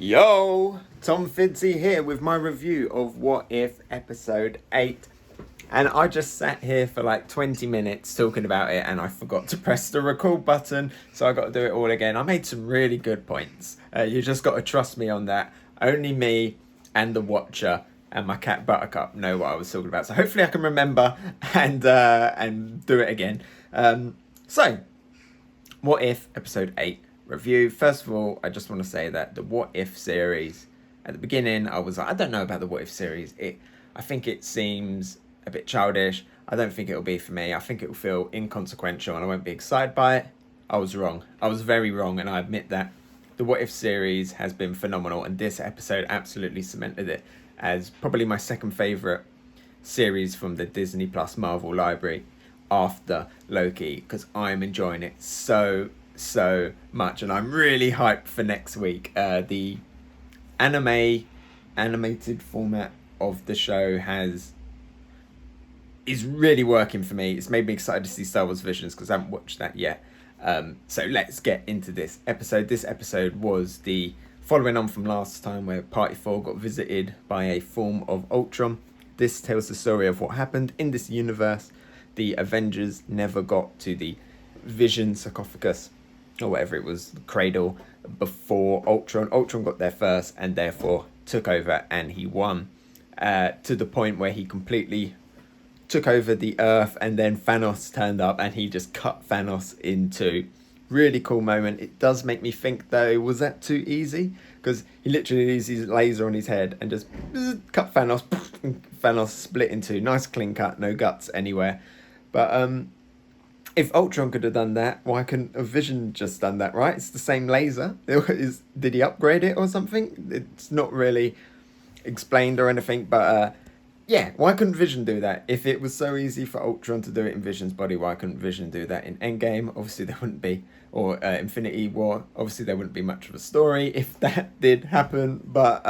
Yo, Tom Fiddzy here with my review of What If episode 8. And I just sat here for like 20 minutes talking about it and I forgot to press the record button, so I got to do it all again. I made some really good points. You just got to trust me on that. Only me and the watcher and my cat Buttercup know what I was talking about. So hopefully I can remember and do it again. So, What If episode 8 review. First of all, I just want to say that the What If series, at the beginning I was like, I don't know about the What If series. I think it seems a bit childish. I don't think it'll be for me. I think it'll feel inconsequential and I won't be excited by it. I was wrong. I was very wrong, and I admit that. The What If series has been phenomenal, and this episode absolutely cemented it as probably my second favourite series from the Disney Plus Marvel library after Loki, because I'm enjoying it so much, and I'm really hyped for next week. The animated format of the show is really working for me. It's made me excited to see Star Wars Visions because I haven't watched that yet. So let's get into this episode. This episode was the following on from last time, where Party 4 got visited by a form of Ultron. This tells the story of what happened in this universe. The Avengers never got to the Vision sarcophagus, or whatever it was, the cradle, before Ultron. Ultron got there first and therefore took over, and he won to the point where he completely took over the Earth, and then Thanos turned up and he just cut Thanos in two. Really cool moment. It does make me think though, was that too easy? Because he literally used his laser on his head and just cut Thanos. Thanos split in two. Nice clean cut, no guts anywhere. But if Ultron could have done that, why couldn't a Vision just done that, right? It's the same laser. Did he upgrade it or something? It's not really explained or anything, but yeah, why couldn't Vision do that? If it was so easy for Ultron to do it in Vision's body, why couldn't Vision do that in Endgame? Obviously there wouldn't be, or Infinity War, obviously there wouldn't be much of a story if that did happen, but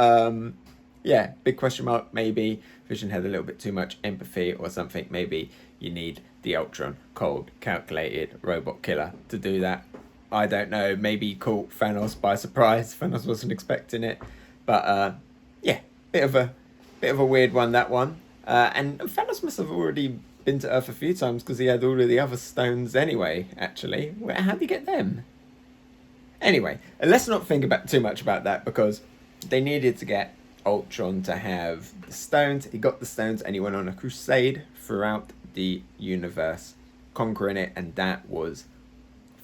yeah, big question mark. Maybe Vision had a little bit too much empathy or something. Maybe you need the Ultron, cold, calculated robot killer to do that. I don't know. Maybe he caught Thanos by surprise. Thanos wasn't expecting it, but yeah, bit of a weird one, that one. And Thanos must have already been to Earth a few times because he had all of the other stones anyway. Actually, how did he get them? Anyway, let's not think about too much about that, because they needed to get Ultron to have the stones. He got the stones and he went on a crusade throughout the universe, conquering it, and that was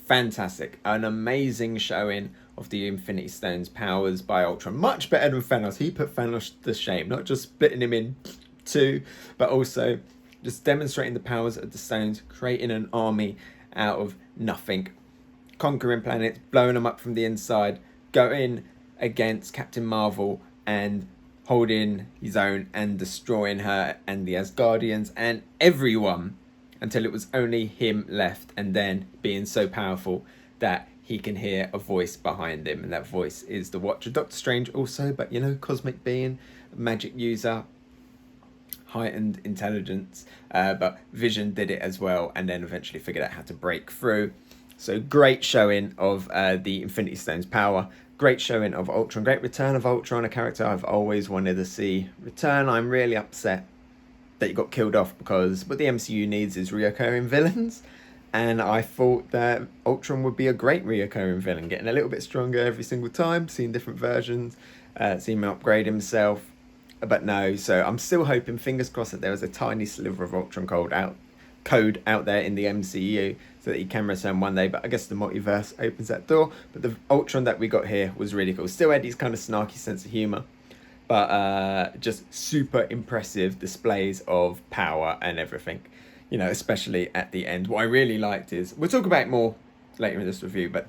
fantastic. An amazing showing of the Infinity Stones powers by Ultron. Much better than Thanos. He put Thanos to shame, not just splitting him in two, but also just demonstrating the powers of the stones, creating an army out of nothing, conquering planets, blowing them up from the inside, going against Captain Marvel and holding his own and destroying her and the Asgardians and everyone until it was only him left, and then being so powerful that he can hear a voice behind him, and that voice is the Watcher. Doctor Strange also, but you know, cosmic being, magic user, heightened intelligence, but Vision did it as well, and then eventually figured out how to break through. So great showing of the Infinity Stones power. Great showing of Ultron. Great return of Ultron, a character I've always wanted to see return. I'm really upset that he got killed off, because what the MCU needs is reoccurring villains. And I thought that Ultron would be a great reoccurring villain, getting a little bit stronger every single time, seeing different versions, seeing him upgrade himself. But no, so I'm still hoping, fingers crossed, that there was a tiny sliver of Ultron code out there in the MCU so that he can return one day. But I guess the multiverse opens that door. But the Ultron that we got here was really cool. Still had his kind of snarky sense of humour, but just super impressive displays of power and everything, you know, especially at the end. What I really liked is, we'll talk about it more later in this review, but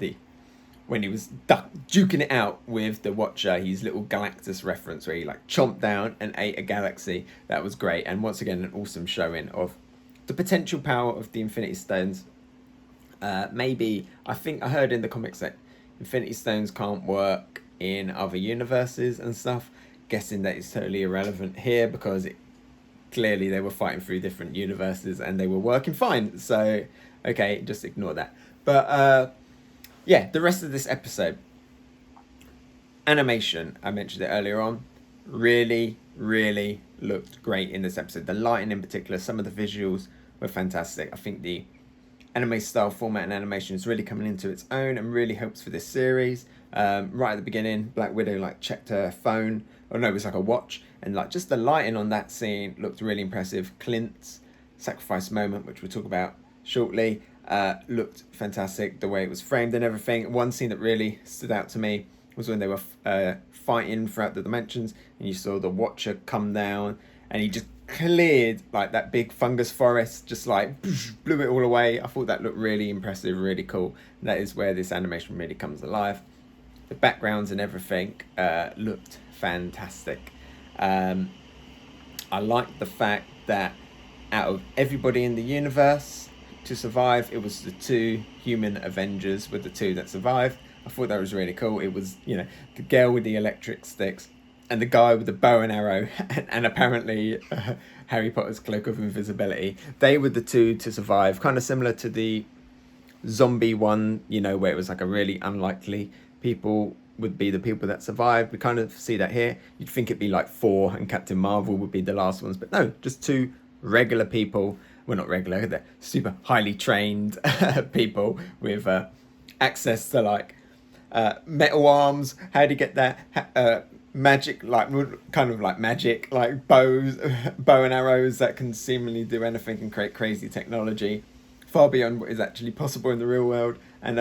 when he was duking it out with the Watcher, his little Galactus reference where he like chomped down and ate a galaxy, that was great. And once again, an awesome showing of the potential power of the Infinity Stones. Maybe, I think I heard in the comics that Infinity Stones can't work in other universes and stuff. Guessing that it's totally irrelevant here, because clearly they were fighting through different universes and they were working fine. So, okay, just ignore that. But yeah, the rest of this episode, Animation, I mentioned it earlier on, really, really looked great in this episode. The lighting in particular, some of the visuals were fantastic. I think the anime style format and animation is really coming into its own and really helps for this series. Right at the beginning, Black Widow like checked her phone, or no, it was like a watch, and like just the lighting on that scene looked really impressive. Clint's sacrifice moment, which we'll talk about shortly, looked fantastic. The way it was framed and everything. One scene that really stood out to me was when they were fighting throughout the dimensions, and you saw the Watcher come down, and he just cleared like that big fungus forest, just like blew it all away. I thought that looked really impressive, really cool. And that is where this animation really comes alive. The backgrounds and everything looked fantastic. I liked the fact that out of everybody in the universe to survive, it was the two human Avengers were the two that survived. I thought that was really cool. It was, you know, the girl with the electric sticks and the guy with the bow and arrow and apparently Harry Potter's cloak of invisibility. They were the two to survive, kind of similar to the zombie one, you know, where it was like a really unlikely people would be the people that survived. We kind of see that here. You'd think it'd be like Thor and Captain Marvel would be the last ones, but no, just two regular people. Well, not regular, they're super highly trained people with access to like metal arms. How do you get that? Magic, like kind of like magic, like bow and arrows that can seemingly do anything and create crazy technology far beyond what is actually possible in the real world. And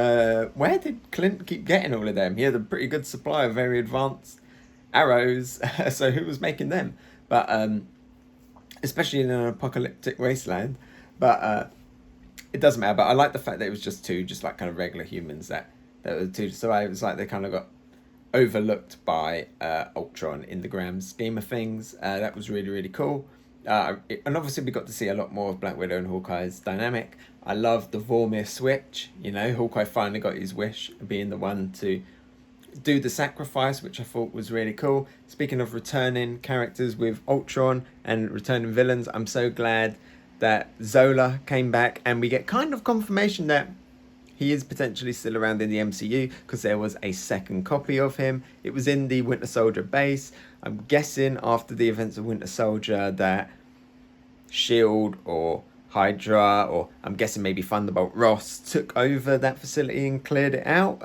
where did Clint keep getting all of them? He had a pretty good supply of very advanced arrows, so who was making them? But especially in an apocalyptic wasteland. But it doesn't matter. But I like the fact that it was just two, just like kind of regular humans that were two. So it was like they kind of got overlooked by Ultron in the grand scheme of things. That was really, really cool. And obviously we got to see a lot more of Black Widow and Hawkeye's dynamic. I love the Vormir switch. You know, Hawkeye finally got his wish, being the one to do the sacrifice, which I thought was really cool. Speaking of returning characters with Ultron and returning villains, I'm so glad that Zola came back, and we get kind of confirmation that he is potentially still around in the MCU because there was a second copy of him. It was in the Winter Soldier base. I'm guessing after the events of Winter Soldier that SHIELD or Hydra, or I'm guessing maybe Thunderbolt Ross, took over that facility and cleared it out.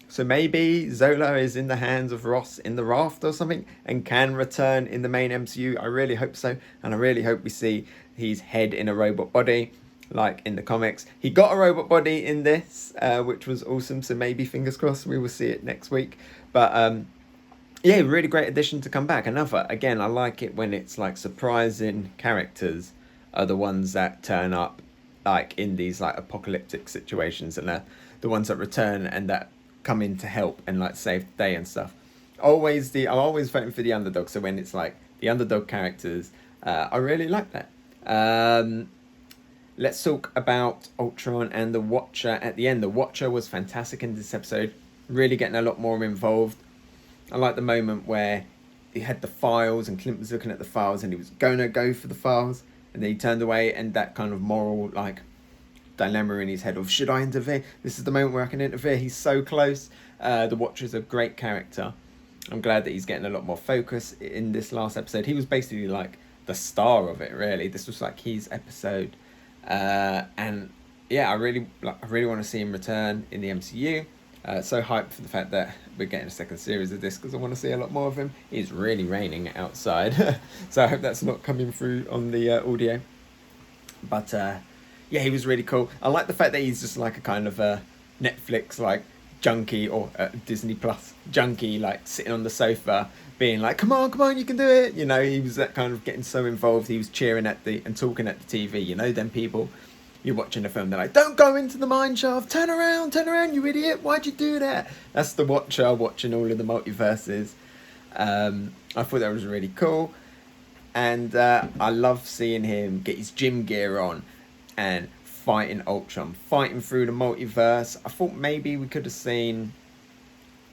So maybe Zola is in the hands of Ross in the raft or something and can return in the main MCU. I really hope so. And I really hope we see his head in a robot body like in the comics. He got a robot body in this, which was awesome. So maybe, fingers crossed, we will see it next week. But yeah, really great addition to come back. Another, again, I like it when it's like surprising characters are the ones that turn up like in these like apocalyptic situations, and the ones that return and that come in to help and like save the day and stuff. I'm always voting for the underdog. So when it's like the underdog characters, I really like that. Let's talk about Ultron and the Watcher at the end. The Watcher was fantastic in this episode, really getting a lot more involved. I like the moment where he had the files and Clint was looking at the files and he was going to go for the files and then he turned away, and that kind of moral like dilemma in his head of, should I interfere? This is the moment where I can interfere. He's so close. The Watcher's a great character. I'm glad that he's getting a lot more focus in this last episode. He was basically like the star of it, really. This was like his episode. And yeah, I really want to see him return in the MCU. So hyped for the fact that we're getting a second series of this because I want to see a lot more of him. It's really raining outside, so I hope that's not coming through on the audio. But yeah, he was really cool. I like the fact that he's just like a kind of a Netflix like junkie or Disney Plus junkie, like sitting on the sofa being like, come on, you can do it. You know, he was that kind of getting so involved. He was cheering at and talking at the TV. You know, then people, you're watching a film, they're like, don't go into the mine shaft, turn around, you idiot, why'd you do that? That's the Watcher watching all of the multiverses. I thought that was really cool. And I love seeing him get his gym gear on and fighting Ultron, fighting through the multiverse. I thought maybe we could have seen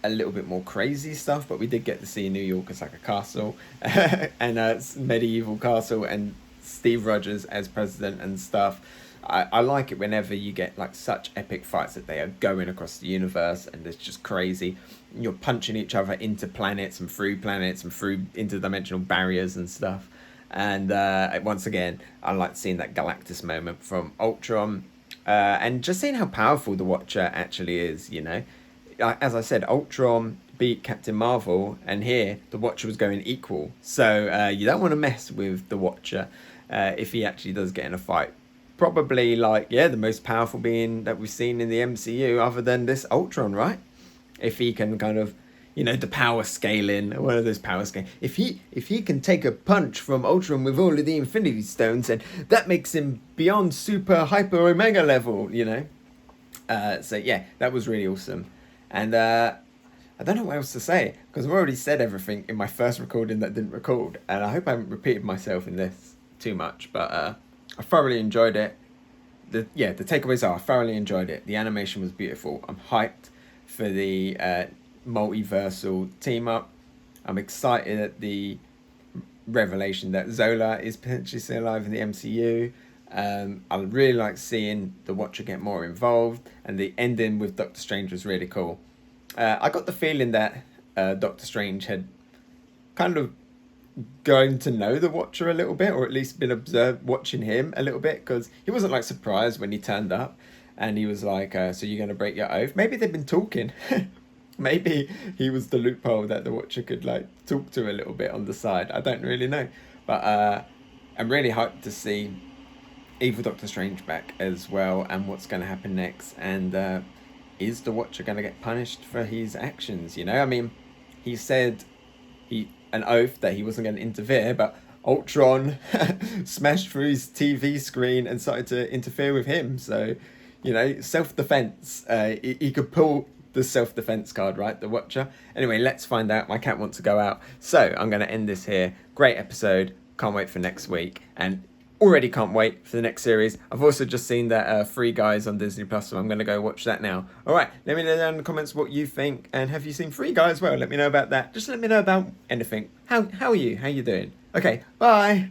a little bit more crazy stuff, but we did get to see New York as like a castle and a medieval castle and Steve Rogers as president and stuff. I like it whenever you get like such epic fights that they are going across the universe and it's just crazy. You're punching each other into planets and through interdimensional barriers and stuff. And once again, I like seeing that Galactus moment from Ultron, and just seeing how powerful the Watcher actually is. You know, as I said, Ultron beat Captain Marvel, and here the Watcher was going equal. So you don't want to mess with the Watcher if he actually does get in a fight. Probably the most powerful being that we've seen in the MCU, other than this Ultron, right? If he can kind of, the power scaling, one of those power scaling. If he can take a punch from Ultron with all of the Infinity Stones, and that makes him beyond super hyper omega level, So yeah, that was really awesome, and I don't know what else to say because I've already said everything in my first recording that didn't record, and I hope I haven't repeated myself in this too much. But I thoroughly enjoyed it. The takeaways are I thoroughly enjoyed it. The animation was beautiful. I'm hyped for the multiversal team up. I'm excited at the revelation that Zola is potentially still alive in the MCU. I really like seeing the Watcher get more involved, and the ending with Doctor Strange was really cool. I got the feeling that Doctor Strange had kind of going to know the Watcher a little bit, or at least been watching him a little bit, because he wasn't like surprised when he turned up and he was like, so you're going to break your oath? Maybe they've been talking. Maybe he was the loophole that the Watcher could like talk to a little bit on the side. I don't really know, but I'm really hyped to see Evil Doctor Strange back as well, and what's going to happen next, and is the Watcher going to get punished for his actions? I mean, he said an oath that he wasn't going to interfere, but Ultron smashed through his TV screen and started to interfere with him. So, self-defense. He could pull the self-defense card, right? The Watcher. Anyway, let's find out. My cat wants to go out. So I'm going to end this here. Great episode. Can't wait for next week. And already can't wait for the next series. I've also just seen that Free Guys on Disney Plus, so I'm going to go watch that now. All right, let me know down in the comments what you think, and have you seen Free Guy as well? Let me know about that. Just let me know about anything. How are you? How you doing? Okay, bye.